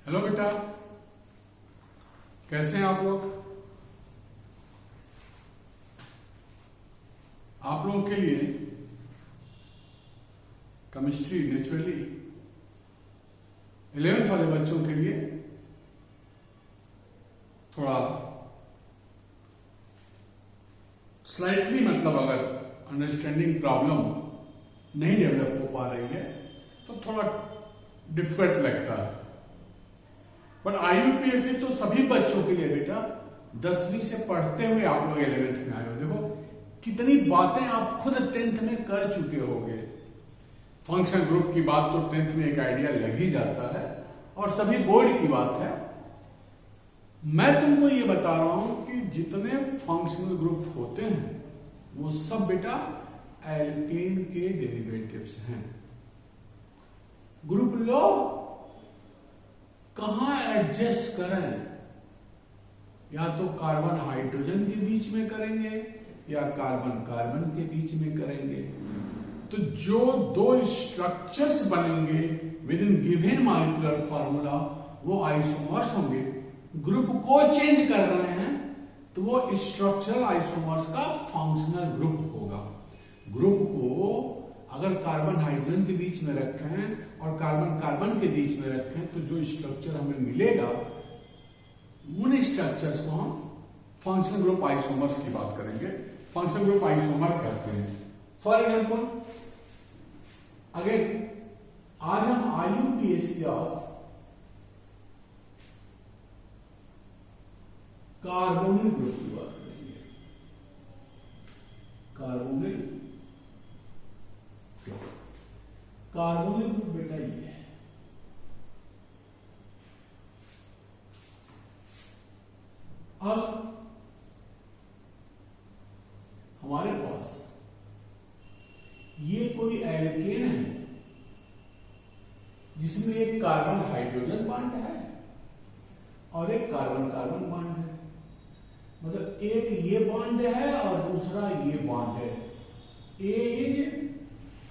Hello बेटा, कैसे हैं आप लोग? आप लोगों के लिए केमिस्ट्री नेचुरली 11th वाले बच्चों के लिए थोड़ा स्लाइटली मतलब अगर अंडरस्टैंडिंग प्रॉब्लम नहीं डेवलप हो पा रही है तो थोड़ा डिफिकल्ट लगता है। बट IUPAC तो सभी बच्चों के लिए बेटा 10वीं से पढ़ते हुए आप लोग 11th में आए हो। देखो कितनी बातें आप खुद 10th में कर चुके होगे। फंक्शन ग्रुप की बात तो 10th में एक आइडिया लग ही जाता है और सभी बोर्ड की बात है। मैं तुमको ये बता रहा हूं कि जितने फंक्शनल ग्रुप होते हैं वो सब बेटा एल्केन के डेरिवेटिव्स हैं। ग्रुप लो कहां एडजस्ट करें, या तो कार्बन हाइड्रोजन के बीच में करेंगे या कार्बन कार्बन के बीच में करेंगे। तो जो दो स्ट्रक्चर्स बनेंगे with in given molecular formula वो आइसोमर्स होंगे। ग्रुप को चेंज कर रहे हैं तो वो स्ट्रक्चरल आइसोमर्स का फंक्शनल ग्रुप होगा। ग्रुप को अगर कार्बन हाइड्रोजन के बीच में रखें और कार्बन कार्बन के बीच में रखें तो जो स्ट्रक्चर हमें मिलेगा उन स्ट्रक्चर्स को हम फंक्शनल ग्रुप आइसोमर्स की बात करेंगे। फंक्शनल ग्रुप आइसोमर कहते हैं। फॉर एग्जाम्पल अगेन आज हम IUPAC ऑफ कार्बोनिल ग्रुप की बात करेंगे। कार्बोनिल ग्रुप बेटा ये है। अब हमारे पास ये कोई एल्केन है जिसमें एक कार्बन हाइड्रोजन बॉन्ड है और एक कार्बन कार्बन बॉन्ड है। मतलब एक ये बॉन्ड है और दूसरा ये बॉन्ड है। A is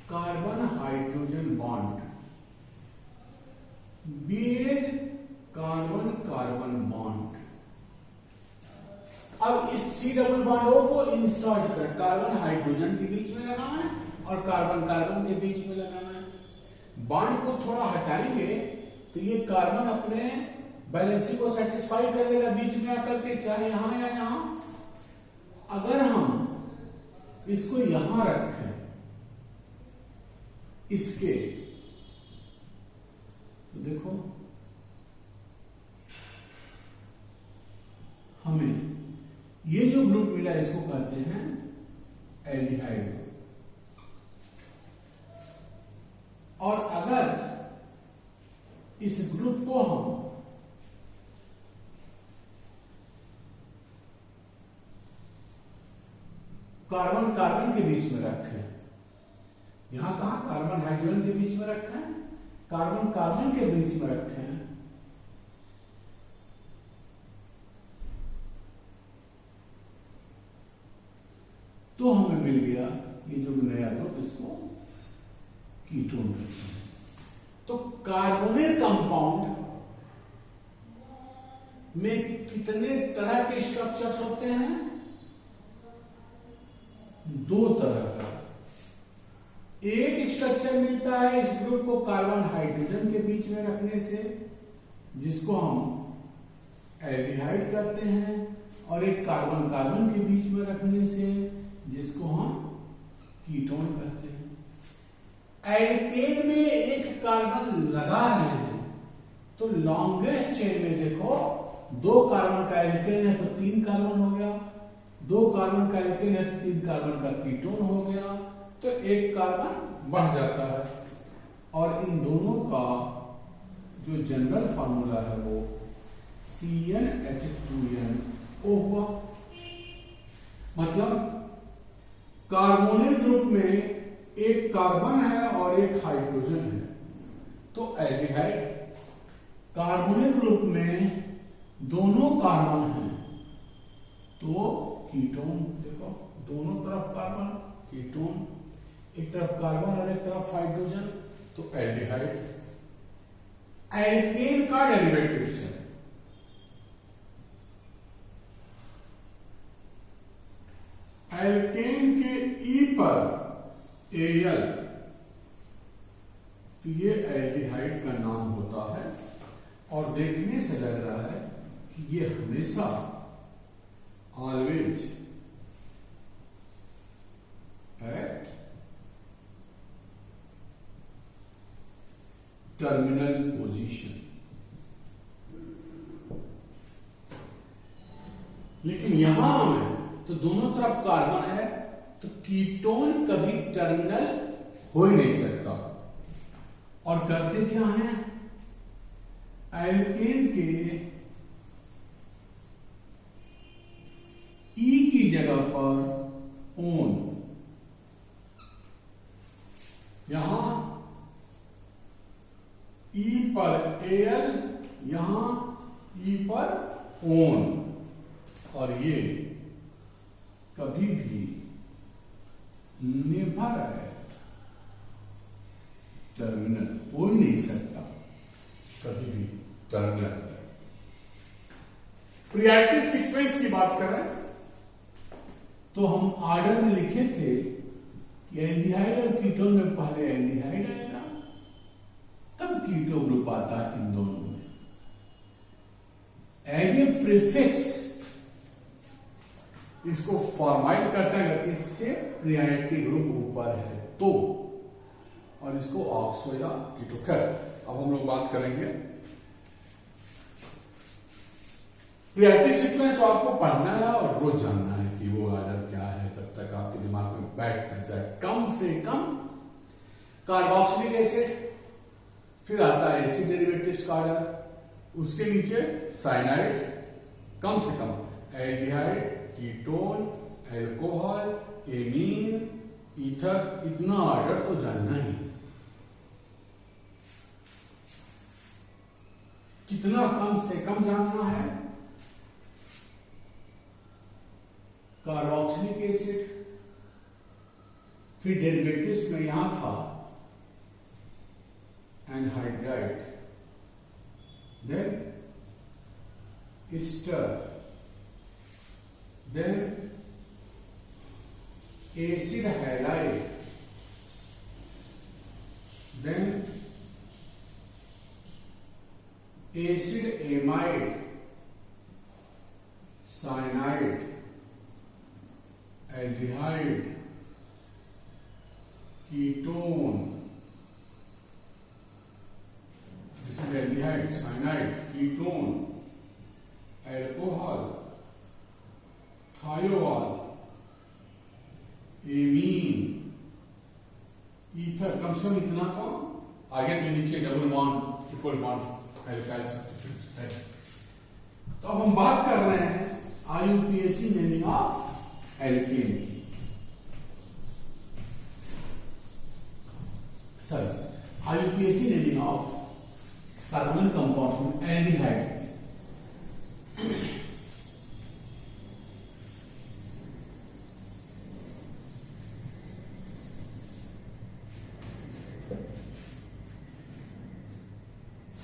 carbon hydrogen bond, B is carbon carbon bond. अब इस C डबल बॉन्ड को इंसर्ट कर कार्बन हाइड्रोजन के बीच में लगाना है और कार्बन कार्बन के बीच में लगाना है। बॉन्ड को थोड़ा हटाएंगे तो ये कार्बन अपने बैलेंसिंग को सेटिस्फाई कर देगा बीच में आकर के, चाहे यहां या यहां। अगर हम इसको यहां रखें इसके, तो देखो हमें ये जो ग्रुप मिला इसको कहते हैं एल्डिहाइड ग्रुप। और अगर इस ग्रुप को हम कार्बन कार्बन के बीच में रखें, यहां कहा कार्बन हाइड्रोजन के बीच में रखें, कार्बन कार्बन के बीच में रखें, तो हमें मिल गया ये जो नया ग्रुप, इसको कीटोन कहते हैं। तो कार्बोनिल कंपाउंड में कितने तरह के स्ट्रक्चर्स होते हैं? दो तरह का। एक स्ट्रक्चर मिलता है इस ग्रुप को कार्बन हाइड्रोजन के बीच में रखने से, जिसको हम एल्डिहाइड कहते हैं, और एक कार्बन कार्बन के बीच में रखने से जिसको हम कीटोन कहते हैं। एल्केन में एक कार्बन लगा है तो लॉन्गेस्ट चेन में देखो 2 कार्बन का एल्केन है तो 3 कार्बन हो गया, 2 कार्बन का एल्केन है तो 3 कार्बन का कीटोन हो गया, तो 1 कार्बन बढ़ जाता है। और इन दोनों का जो जनरल फार्मूला है वो CnH2nO हुआ। मतलब कार्बोनिल ग्रुप में एक कार्बन है और एक हाइड्रोजन है तो एल्डिहाइड। कार्बोनिल ग्रुप में दोनों कार्बन हैं तो कीटोन। देखो दोनों तरफ कार्बन कीटोन, एक तरफ कार्बन और एक तरफ हाइड्रोजन तो एल्डिहाइड। एल्केन का डेरिवेटिव है। एल्केन के ई पर एल, तो ये एल्डिहाइड का नाम होता है और देखने से लग रहा है कि ये हमेशा ऑलवेज एट टर्मिनल पोजीशन। लेकिन यहां में तो दोनों तरफ कार्बन है, तो कीटोन कभी टर्मिनल हो ही नहीं सकता। और करते क्या है, एल्केन के ई की जगह पर ओन, यहां ई पर एल, यहां ई पर ओन, और ये कभी भी नेवर एट टर्मिनल हो ही नहीं सकता, कभी भी टर्मिनल। प्रियॉरिटी सीक्वेंस की बात करें तो हम ऑर्डर में लिखे थे कि एल्डिहाइड और कीटोन में पहले एल्डिहाइड आएगा, तब कीटो ग्रुप आता है इन दोनों में। एज ए प्रीफिक्स इसको फॉर्माइल करते हैं, अगर इससे प्रियॉरिटी ग्रुप ऊपर है तो, और इसको ऑक्सो या कीटो। खैर अब हम लोग बात करेंगे प्रियॉरिटी सीक्वेंस। तो आपको पढ़ना है और रोज जानना है कि वो ऑर्डर क्या है, जब तक आपके दिमाग में बैठ न जाए। कम से कम कार्बोक्सिलिक एसिड, फिर आता है एसिड डेरिवेटिव्स का ऑर्डर, उसके नीचे साइनाइड, कम से कम aldehyde, ketone, alcohol, amine, ether, इतना ऑर्डर तो जानना ही। कितना कम से कम जानना है, कार्बोक्सिलिक एसिड, फिर डेरिवेटिव्स में यहां था anhydride, then ester, then acid halide, then acid amide, cyanide, aldehyde, ketone, this is aldehyde, cyanide, ketone, alcohol, thiol, amine, ether, कम से कम इतना कम। आगे तो नीचे double bond, triple bond, alkyl substituents है। तो अब हम बात कर रहे हैं आईयूपीएसी नेमिंग ऑफ एल्केन की। Sir IUPAC naming of carbon compound में aldehyde.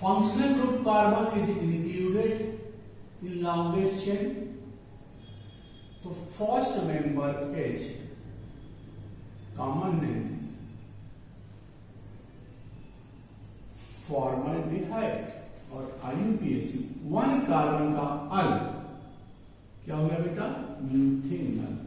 Functional group carbon is included in longest chain. तो first member H, common name formaldehyde, और IUPAC वन कार्बन का अल क्या हो गया बेटा, मीथेनॉल।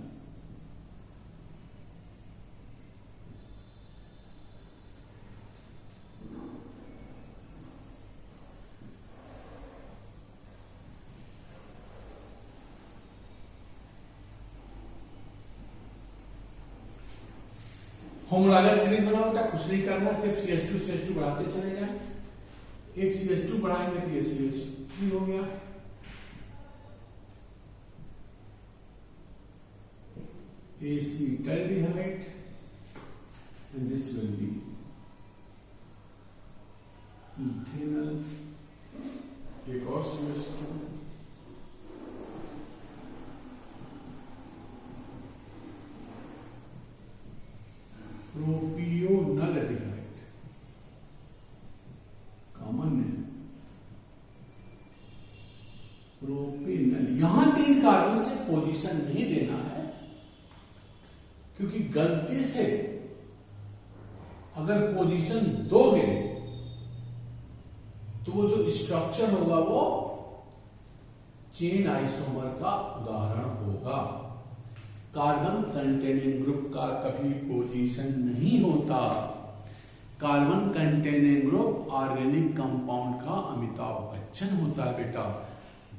होमोलॉगस सीरीज बनाओ बेटा, कुछ नहीं करना, सिर्फ CH2 बढ़ाते चले जाएं। एक CH2 बढ़ाएंगे तो ये CH3 हो गया, acetaldehyde, and this will be ethanol, एक और CH2, propionaldehyde, common name position नहीं देना है, क्योंकि गलती से अगर पोजीशन दोगे तो वो जो स्ट्रक्चर होगा वो चेन आइसोमर का उदाहरण होगा। कार्बन कंटेनिंग ग्रुप का कभी पोजीशन नहीं होता। Carbon containing group organic compound का अमिताभ बच्चन होता है बेटा।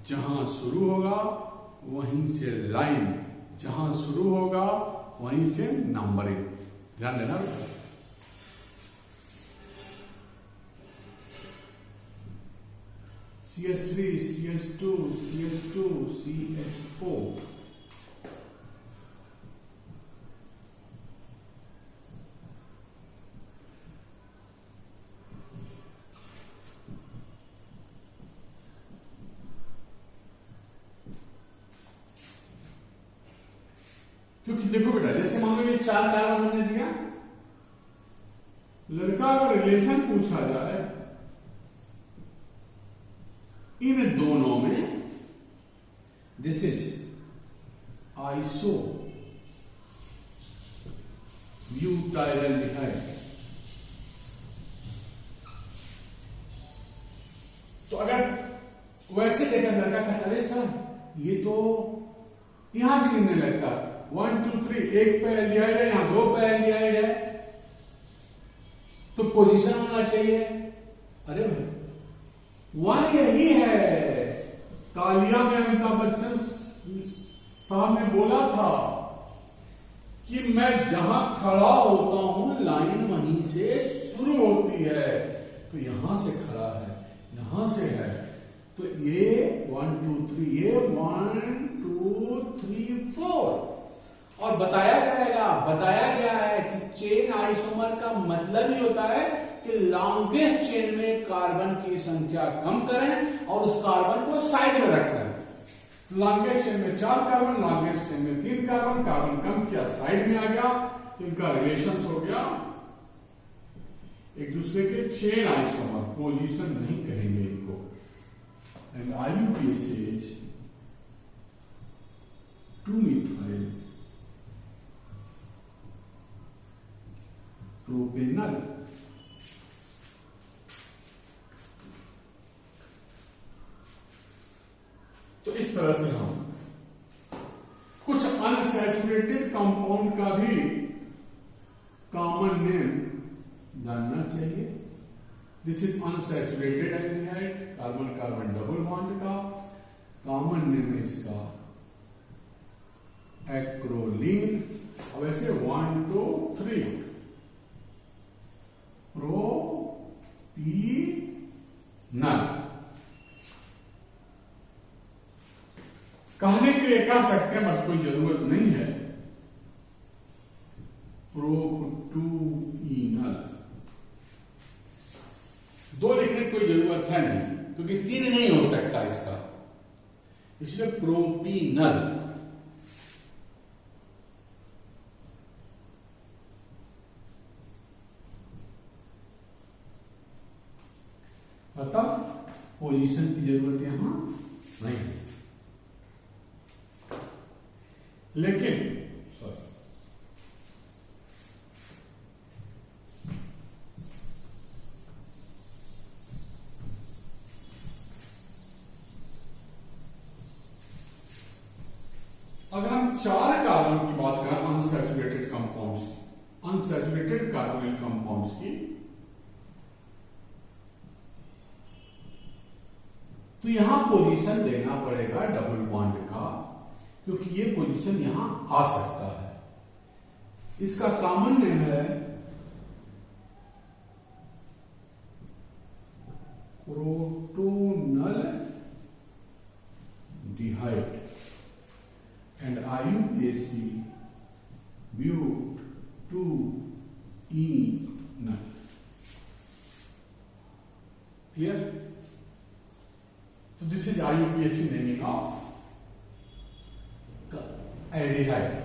जहां शुरू होगा वहीं से लाइन, जहां शुरू होगा वहीं से नंबरिंग, ध्यान देना बेटा। CH3, CH2, CH2, CH4। क्योंकि देखो बेटा, जैसे मान लो ये 4 कार्बन हमने दिया, लड़का का रिलेशन पूछा जाए इन दोनों में, दिस इज आइसो ब्यूटाइलडिहाइड। तो अगर वैसे देखा लड़का कहता है सर ये तो यहां से गिनने लगता, 1 2 3, एक पे एल्डिहाइड है, यहां 2 पे एल्डिहाइड है, तो पोजीशन होना चाहिए। अरे भाई 1 यही है। कालिया में अमिताभ बच्चन साहब ने बोला था कि मैं जहां खड़ा होता हूं लाइन वहीं से शुरू होती है, तो यहां से खड़ा है, यहां से है, तो ये 1 2 3, ये 1 2 3 4। और बताया गया है कि चेन आइसोमर का मतलब ही होता है कि लॉन्गेस्ट चेन में कार्बन की संख्या कम करें और उस कार्बन को साइड में रख दें। लॉन्गेस्ट चेन में 4 कार्बन, लॉन्गेस्ट चेन में 3 कार्बन, कार्बन कम किया, साइड में आ गया, तो इनका रिलेशन हो गया एक दूसरे के चेन आइसोमर, पोजीशन नहीं कहेंगे इनको। And IUPAC 2-methyl propanal. तो इस तरह से हम कुछ अनसैचुरेटेड कंपाउंड का भी कॉमन नेम जानना चाहिए। This is unsaturated aldehyde, carbon carbon double bond का कॉमन नेम है इसका एक्रोलीन। अब ऐसे 1 2 3 प्रोपीनल। कहने के लिए कह सकते हैं बट कोई जरूरत नहीं है। प्रोपटूइनल 2 लिखने की कोई जरूरत है नहीं, क्योंकि 3 नहीं हो सकता इसका, इसलिए प्रोपीनल। मतलब पोजीशन की जरूरत यहां नहीं है, लेकिन अगर हम 4 कार्बन की बात करें unsaturated compounds, unsaturated carbonyl compounds की, तो यहां पोजीशन देना पड़ेगा डबल बॉन्ड का, क्योंकि ये पोजीशन यहां आ सकता है। इसका कॉमन नेम है propionaldehyde and IUPAC butynal. Clear? So this is IUPAC naming of aldehyde.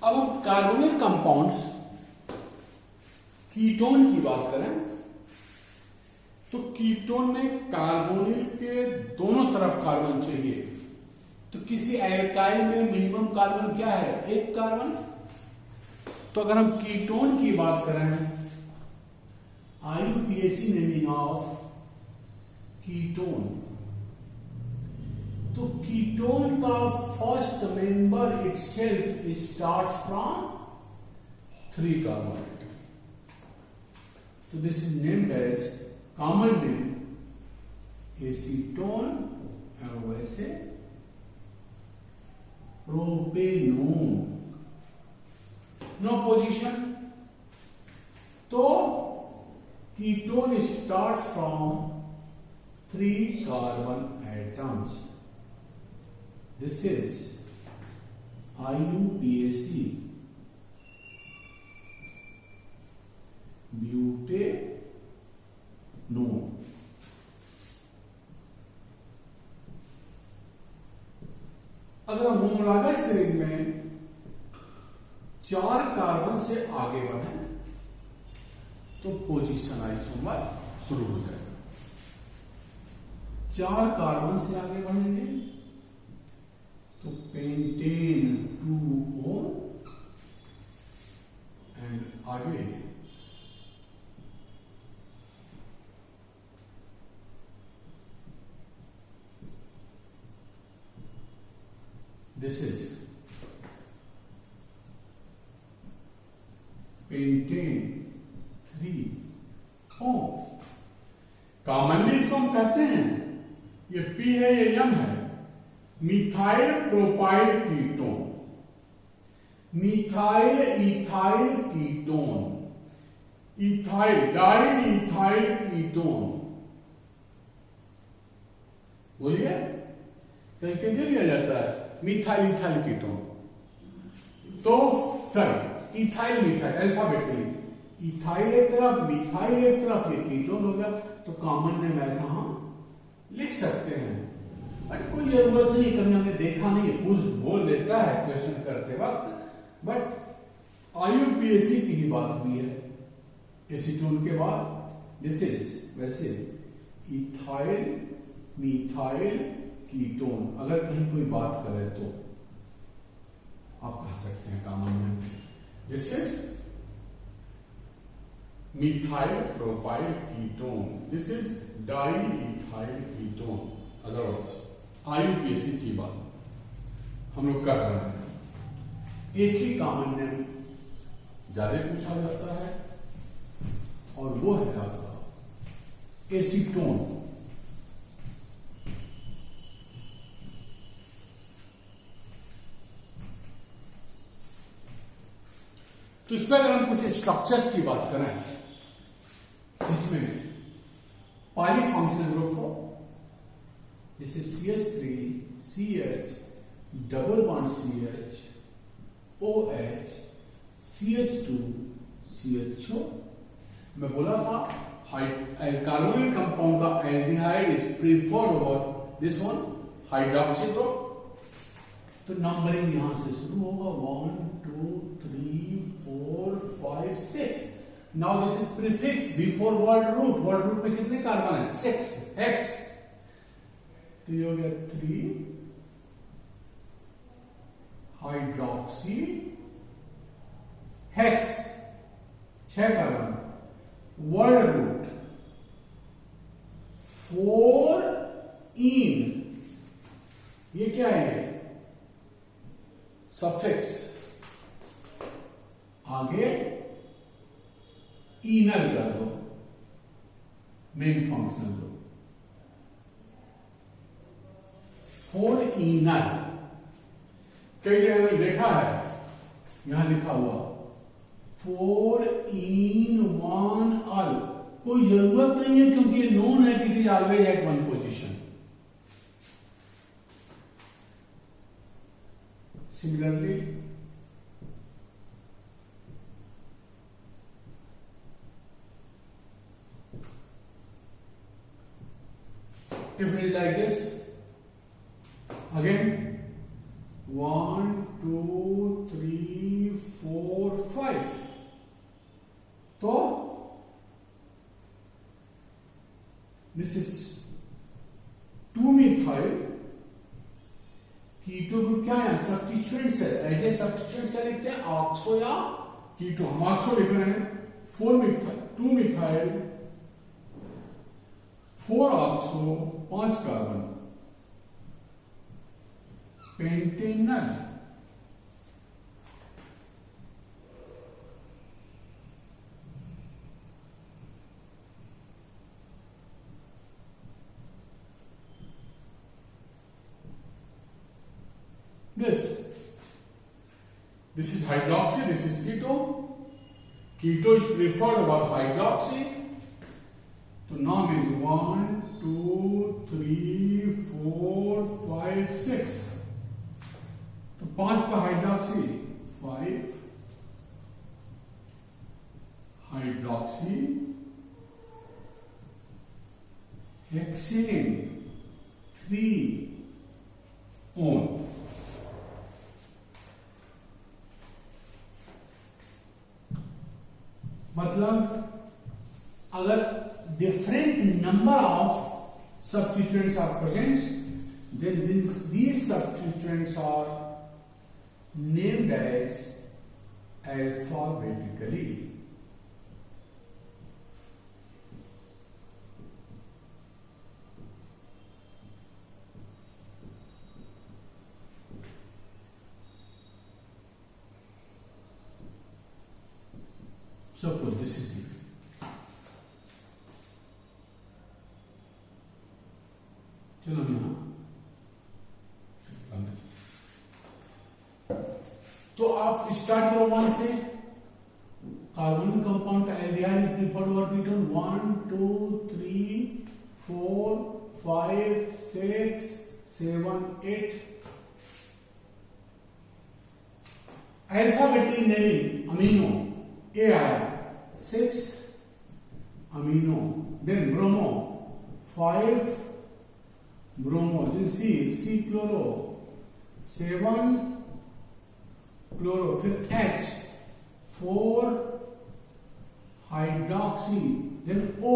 अब हम कार्बोनिल कंपाउंड्स कीटोन की बात करें तो कीटोन में कार्बोनिल के दोनों तरफ कार्बन चाहिए। तो किसी एल्काइल में मिनिमम कार्बन क्या है? एक कार्बन। तो अगर हम कीटोन की बात करें, IUPAC नेमिंग ऑफ कीटोन, तो कीटोन का first member itself starts from 3 carbon. तो this is named as common name acetone और वैसे प्रोपेनोन। No position. तो ketone starts from 3 carbon atoms. This is IUPAC butanone. अगर हम होमोलॉगस रिंग में 4 carbon से आगे बढ़े तो पोजीशन आइसोमर शुरू हो जाएगा। 4 कार्बन से आगे बढ़ेंगे तो पेंटेन 2O एंड आगे this is pentane 3O। Commonly इसको हम कहते हैं, ये P है ये M है, methyl propyl ketone, methyl ethyl ketone, ethyl di ethyl ketone. बोलिए कहीं कैसे लिया जाता है मिथाइल इथाइल कीटोन? तो sorry ethyl methyl alphabetically, ethyl एक तरफ मिथाइल एक तरफ, ये कीटोन हो गया। तो कॉमन नेम ऐसा हम लिख सकते हैं, बट कोई जरूरत नहीं, कभी हमने देखा नहीं, कुछ बोल देता है क्वेश्चन करते वक्त, बट IUPAC की ही बात हुई है एसीटोन के बाद। दिस इज वैसे इथाइल मिथाइल कीटोन। अगर कहीं कोई बात करे तो आप कह सकते हैं common name this is methyl propyl ketone, this is di ethyl ketone. Otherwise IUPAC की बात हम लोग कर रहे हैं। एक ही कॉमन नेम ज्यादा पूछा जाता है और वो है आपका एसीटोन। तो इस पर अगर हम कुछ स्ट्रक्चर्स की बात करें जिसमें पॉलीफंक्शनल ग्रुप हो, जैसे CH3 CH double bond CH OH CH2 CHO। मैं बोला था कार्बोनिल कंपाउंड का aldehyde is preferred over this one hydroxy group. तो नंबरिंग यहां से शुरू होगा 1 2 3 4 5 6। Now this is prefix before word root. Word root में कितने कार्बन है? 6 हेक्स। तो ये हो गया 3 hydroxy hex, 6 carbon. Word root 4 इन, ये क्या है? सफिक्स आगे इनर कर दो, मेन फंक्शनल ग्रुप 4 इनर। कई जगह में देखा है यहां लिखा हुआ 4 in 1 अल, कोई जरूरत नहीं है क्योंकि ये नोन है कि it is always at 1 position. Similarly if it is like this again 1 2 3 this is 2-methyl keto group क्या है, सब्स्टिट्यूएंट्स है। एज सब्स्टिट्यूएंट्स क्या लिखते हैं, ऑक्सो या कीटो। हम ऑक्सो लिख रहे हैं। 2-methyl 4 oxo 5 carbon, Pantanal. This is hydroxy, this is keto. Keto is preferred over hydroxy. तो नाम is 1, 2, 3, 4, 5, 6. तो 5 का हाइड्रोक्सी 5 हाइड्रोक्सी हेक्सेन 3 ओन। मतलब अगर different number of substituents are present, then these substituents are named as alphabetically. Suppose this is it. चलो यहां तो आप स्टार्ट करो 1 से। Carbon compound aldehyde is preferred over ketone 1, 2, 3, 4, 5, 6, 7, 8। Alphabetic naming amino A आया 6 amino, then bromo 5 bromo, then C chloro 7 chloro, फिर H 4 hydroxy, then O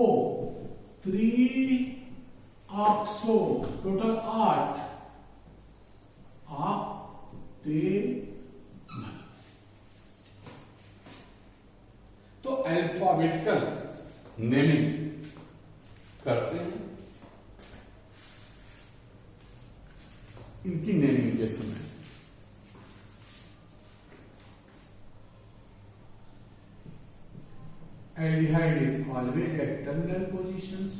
3 oxo, total 8 तो alphabetical naming करते हैं। इनकी नेमिंग के समय aldehyde is always eight terminal positions,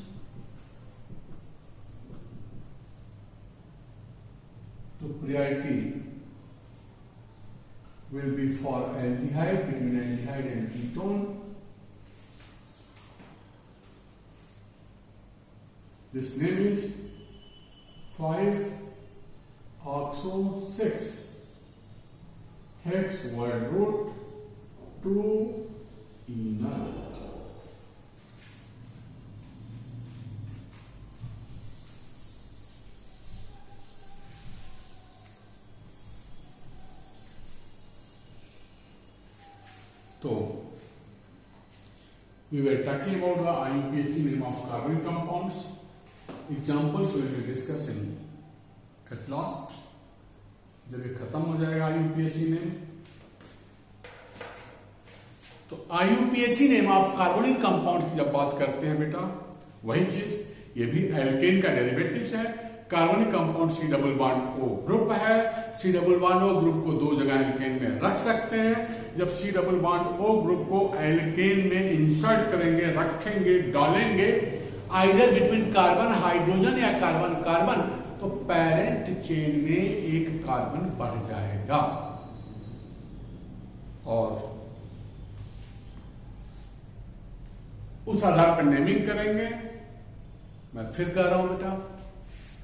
तो priority will be for aldehyde, between aldehyde and ketone. This name is 5 oxo 6 hex word root 2 enol. So we were talking about the IUPAC name of carbon compounds. Examples we will be discussing at last. जब ये खत्म हो जाएगा IUPAC name, तो IUPAC name of carbonic compound की जब बात करते हैं बेटा, वही चीज ये भी एल्केन का डेरिवेटिव्स है। कार्बनिक compound C double bond O group है। C double bond O group को दो जगह एल्केन में रख सकते हैं। जब C double bond O group को एल्केन में इंसर्ट करेंगे, रखेंगे, डालेंगे, आइदर बिटवीन कार्बन हाइड्रोजन या कार्बन कार्बन, तो पेरेंट चेन में एक कार्बन बढ़ जाएगा। और उस आधार पर नेमिंग करेंगे। मैं फिर कह रहा हूं बेटा,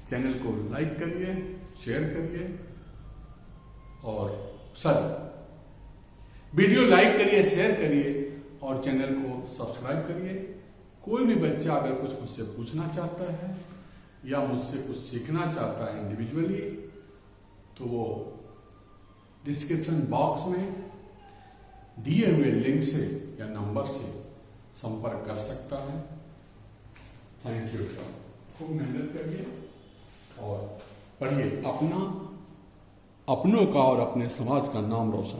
चैनल को लाइक करिए, शेयर करिए, और वीडियो लाइक करिए, शेयर करिए और चैनल को सब्सक्राइब करिए। कोई भी बच्चा अगर कुछ मुझसे पूछना चाहता है या मुझसे कुछ सीखना चाहता है इंडिविजुअली, तो वो डिस्क्रिप्शन बॉक्स में दिए हुए लिंक से या नंबर से संपर्क कर सकता है। थैंक यू सर, खूब मेहनत करिए और पढ़िए, अपनों का और अपने समाज का नाम रोशन